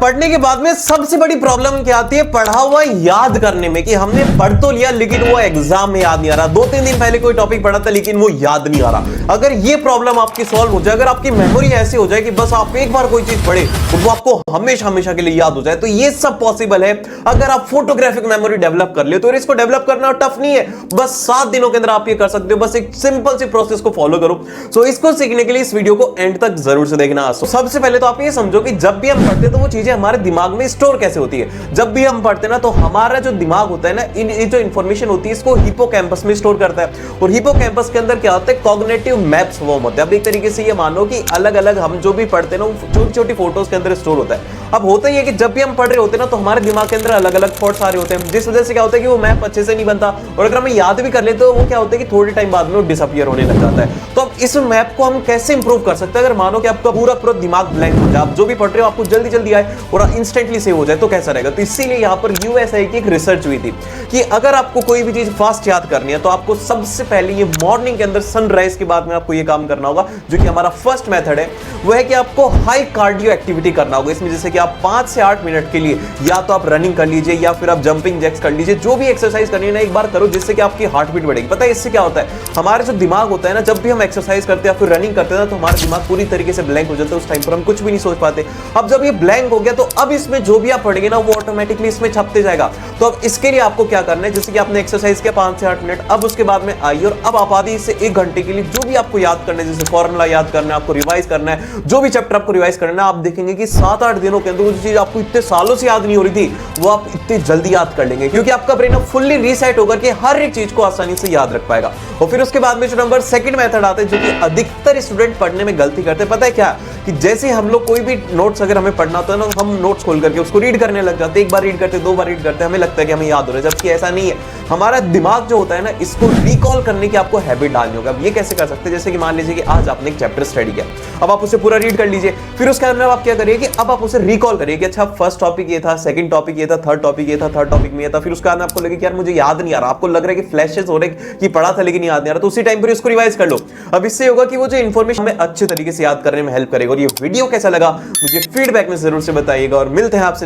पढ़ने के बाद में सबसे बड़ी प्रॉब्लम क्या आती है पढ़ा हुआ याद करने में, कि हमने पढ़ तो लिया लेकिन वो एग्जाम में याद नहीं आ रहा। 2-3 दिन पहले कोई टॉपिक पढ़ा था लेकिन वो याद नहीं आ रहा। अगर ये प्रॉब्लम आपकी सॉल्व हो जाए, अगर आपकी मेमोरी ऐसी हो जाए कि बस आप एक बार कोई चीज पढ़े तो वो आपको हमेशा हमेशा के लिए याद हो जाए, तो ये सब पॉसिबल है अगर आप फोटोग्राफिक मेमोरी डेवलप कर ले। तो इसको डेवलप करना टफ नहीं है, बस 7 दिनों के अंदर आप ये कर सकते हो। बस एक सिंपल सी प्रोसेस को फॉलो करो। सो इसको सीखने के लिए इस वीडियो को एंड तक जरूर से देखना। सबसे पहले तो आप ये समझो कि जब भी हम पढ़ते तो वो चीजें हमारे दिमाग में स्टोर कैसे होती है। जब भी हम पढ़ते ना तो हमारा जो दिमाग होता है ना, ये जो इंफॉर्मेशन होती है इसको हिपोकैम्पस में स्टोर करता है। और हिपोकैम्पस के अंदर क्या होता है, कॉग्निटिव मैप्स फॉर्म होते हैं। अब एक तरीके से ये मानो कि अलग अलग हम जो भी पढ़ते हैं ना वो छोटी छोटी फोटोज के अंदर स्टोर होता है। अब होता ही है कि जब भी हम पढ़ रहे होते हैं ना तो हमारे दिमाग के अंदर अलग अलग थॉट्स आ रहे होते हैं, जिस वजह से क्या होता है कि वो मैप अच्छे से नहीं बनता। और अगर हमें याद भी कर लेते तो वो क्या होता है कि थोड़े टाइम बाद में वो डिसअपियर होने लग जाता है। तो अब इस मैप को हम कैसे इंप्रूव कर सकते हैं? अगर मानो कि आपका पूरा पूरा दिमाग ब्लैंक हो जाए, आप जो भी पढ़ रहे हो आपको जल्दी जल्दी आए और इंस्टेंटली सेव हो जाए तो कैसा रहेगा? तो इसीलिए यहाँ पर यूएसए की एक रिसर्च हुई थी कि अगर आपको कोई भी चीज फास्ट याद करनी है तो आपको सबसे पहले ये मॉर्निंग के अंदर सनराइज के बाद में आपको ये काम करना होगा, जो कि हमारा फर्स्ट मेथड है। वो है कि आपको हाई कार्डियो एक्टिविटी करना होगा। इसमें जैसे कि आप 5 से 8 मिनट के लिए या तो आप रनिंग कर लीजिए या फिर आप जंपिंग जैक्स कर लीजिए। जो भी एक्सरसाइज करनी है ना एक बार करो, जिससे कि आपकी हार्ट बीट बढ़ेगी। पता है इससे क्या होता है, हमारे जो दिमाग होता है ना, जब भी हम एक्सरसाइज करते हैं या फिर रनिंग करते हैं ना तो हमारा दिमाग पूरी तरीके से ब्लैंक हो जाता है। उस टाइम पर हम कुछ भी नहीं सोच पाते। अब जब ये ब्लैंक हो गया तो अब इसमें जो भी आप पढ़ेंगे ना वो ऑटोमेटिकली इसमें छपते जाएगा। तो अब इसके लिए आपको क्या करना है, जैसे कि आपने एक्सरसाइज किया 5 से 8 मिनट, अब उसके बाद में आइए और अब आप आधी से 1 घंटे के लिए जो भी आपको याद करना है, जैसे फॉर्मूला याद करना है, आपको रिवाइज करना है, जो भी चैप्टर आपको रिवाइज करना है, आप देखेंगे कि 7-8 दिनों के अंदर वो चीज आपको इतने सालों से याद नहीं हो रही थी वो आप इतनी जल्दी याद कर लेंगे, क्योंकि आपका ब्रेन फुल्ली रीसेट होकर के हर एक चीज को आसानी से याद रख पाएगा। और फिर उसके बाद में जो नंबर सेकंड मेथड आता है, जो कि अधिकतर स्टूडेंट पढ़ने में गलती करते हैं, पता है क्या, कि जैसे हम लोग कोई भी नोट्स अगर हमें पढ़ना होता है ना, हम नोट्स खोल करके उसको रीड करने लग जाते हैं। एक बार रीड करते, 2 बार रीड करते, हमें लगता है कि हमें याद हो रहा है, जबकि ऐसा नहीं है। हमारा दिमाग जो होता है ना, इसको रिकॉल करने की आपको हैबिट डालनी होगा। अब ये कैसे कर सकते हैं, जैसे कि मान लीजिए कि आज आपने एक चैप्टर स्टडी किया, अब आप उसे पूरा रीड कर लीजिए। फिर उसके अंदर आप क्या करिए कि अब आप उसे रिकॉल करिए कि अच्छा फर्स्ट टॉपिक ये था, सेकंड टॉपिक ये था, थर्ड टॉपिक ये था, थर्ड टॉपिक में ये था। फिर उसके बाद आपको लगे कि यार मुझे याद नहीं आ रहा, आपको लग रहा है कि फ्लैशेस हो रहे कि पढ़ा था लेकिन याद नहीं आ रहा, तो उसी टाइम पर इसको रिवाइज कर लो। अब इससे होगा कि वो जो इन्फॉर्मेशन हमें अच्छे तरीके से याद करने में हेल्प करेगा। और ये वीडियो कैसा लगा मुझे फीडबैक में जरूर से बताइएगा और मिलते हैं आपसे